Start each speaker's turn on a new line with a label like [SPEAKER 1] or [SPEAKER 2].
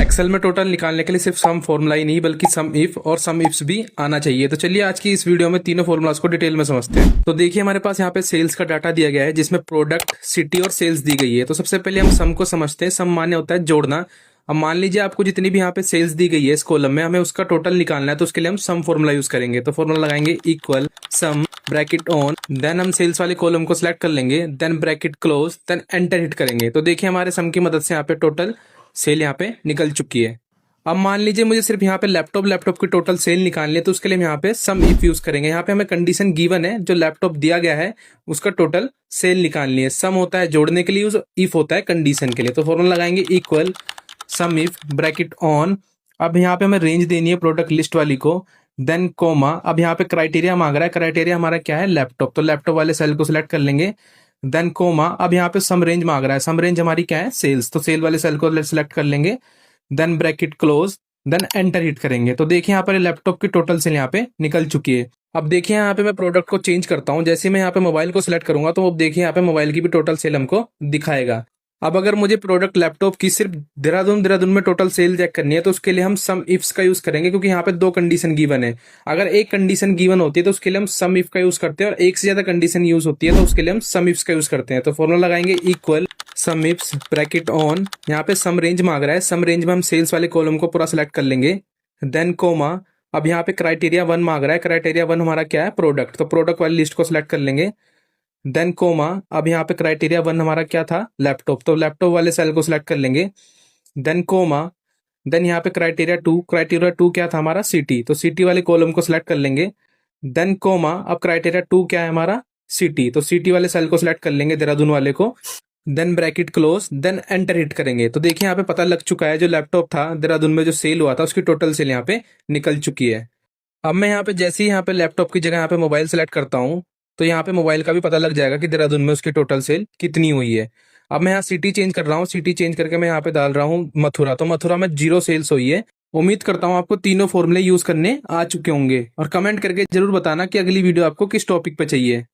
[SPEAKER 1] Excel में total निकालने के लिए सिर्फ सम फॉर्मूला ही नहीं बल्कि सम इफ और सम इफ्स भी आना चाहिए। तो चलिए आज की इस वीडियो में तीनों फॉर्मूलाज को डिटेल में समझते हैं। तो देखिए हमारे पास यहाँ पे सेल्स का डाटा दिया गया है जिसमें प्रोडक्ट, सिटी और सेल्स दी गई है। तो सबसे पहले हम सम को समझते हैं। सम माने होता है जोड़ना। अब मान लीजिए आपको जितनी भी यहाँ पे सेल्स दी गई है इस कॉलम में, हमें उसका टोटल निकालना है। तो उसके लिए हम सम फॉर्मूला यूज करेंगे। तो फॉर्मूला लगाएंगे equal sum bracket on, then हम सेल्स वाले कॉलम को सिलेक्ट कर लेंगे, then bracket close, then enter hit करेंगे। तो देखिए हमारे सम की मदद से यहाँ पे टोटल सेल यहाँ पे निकल चुकी है। अब मान लीजिए मुझे सिर्फ यहाँ पे लैपटॉप की टोटल सेल निकालनी है। तो उसके लिए हम यहाँ पे सम इफ यूज करेंगे। यहाँ पे हमें कंडीशन गिवन है, जो लैपटॉप दिया गया है उसका टोटल सेल निकालनी है। सम होता है जोड़ने के लिए यूज, इफ होता है कंडीशन के लिए। तो फॉर्मूला लगाएंगे equal some if bracket on. अब यहाँ पे हमें रेंज देनी है प्रोडक्ट लिस्ट वाली को, देन कोमा। अब यहाँ पे क्राइटेरिया मांग रहा है, क्राइटेरिया हमारा क्या है लैपटॉप, तो लैपटॉप वाले सेल को सिलेक्ट कर लेंगे, देन कोमा। अब यहाँ पे सम रेंज मांग रहा है, सम रेंज हमारी क्या है सेल्स, तो सेल वाले सेल को सिलेक्ट कर लेंगे, then bracket close, then enter hit करेंगे। तो देखिए यहाँ पर लैपटॉप की टोटल सेल यहाँ पे निकल चुकी है। अब देखिए यहाँ पे मैं प्रोडक्ट को चेंज करता हूँ। जैसे मैं यहाँ पे मोबाइल को सिलेक्ट करूंगा तो अब देखिए यहाँ पे मोबाइल की भी टोटल सेल हमको दिखाएगा। अब अगर मुझे प्रोडक्ट लैपटॉप की सिर्फ देहरादून में टोटल सेल चेक करनी है तो उसके लिए हम सम इफ्स का यूज करेंगे, क्योंकि यहाँ पे दो कंडीशन गिवन है। अगर एक कंडीशन गिवन होती है तो उसके लिए हम सम इफ का यूज करते हैं, और एक से ज्यादा कंडीशन यूज होती है तो उसके लिए हम सम इफ्स का यूज करते हैं। तो फॉर्मूला लगाएंगे equal some ifs bracket on. यहाँ पे सम रेंज मांग रहा है, सम रेंज में हम सेल्स वाले कॉलम को पूरा सिलेक्ट कर लेंगे, देन कोमा। अब यहाँ पे क्राइटेरिया 1 मांग रहा है, क्राइटेरिया 1 हमारा क्या है प्रोडक्ट, तो प्रोडक्ट वाली लिस्ट को सिलेक्ट कर लेंगे, देन कोमा। अब यहाँ पे क्राइटेरिया 1 हमारा क्या था लैपटॉप, तो लैपटॉप वाले सेल को सिलेक्ट कर लेंगे, देन कोमा। देन यहाँ पे क्राइटेरिया 2 क्या था हमारा सिटी, तो सिटी वाले कॉलम को सिलेक्ट कर लेंगे, देन कोमा। अब क्राइटेरिया 2 क्या है हमारा सिटी, तो सिटी वाले सेल को सिलेक्ट कर लेंगे देहरादून वाले को, then bracket close, then enter hit करेंगे। तो देखिए यहाँ पे पता लग चुका है जो लैपटॉप था देहरादून में जो सेल हुआ था उसकी टोटल सेल यहाँ पे निकल चुकी है। अब मैं यहाँ पे जैसे ही यहाँ पे लैपटॉप की जगह यहाँ पे मोबाइल सेलेक्ट करता हूँ तो यहाँ पे मोबाइल का भी पता लग जाएगा कि देहरादून में उसकी टोटल सेल कितनी हुई है। अब मैं यहाँ सिटी चेंज कर रहा हूँ, सिटी चेंज करके मैं यहाँ पे डाल रहा हूँ मथुरा, तो मथुरा में 0 सेल्स हुई है। उम्मीद करता हूँ आपको तीनों फॉर्मूले यूज करने आ चुके होंगे, और कमेंट करके जरूर बताना कि अगली वीडियो आपको किस टॉपिक पे चाहिए।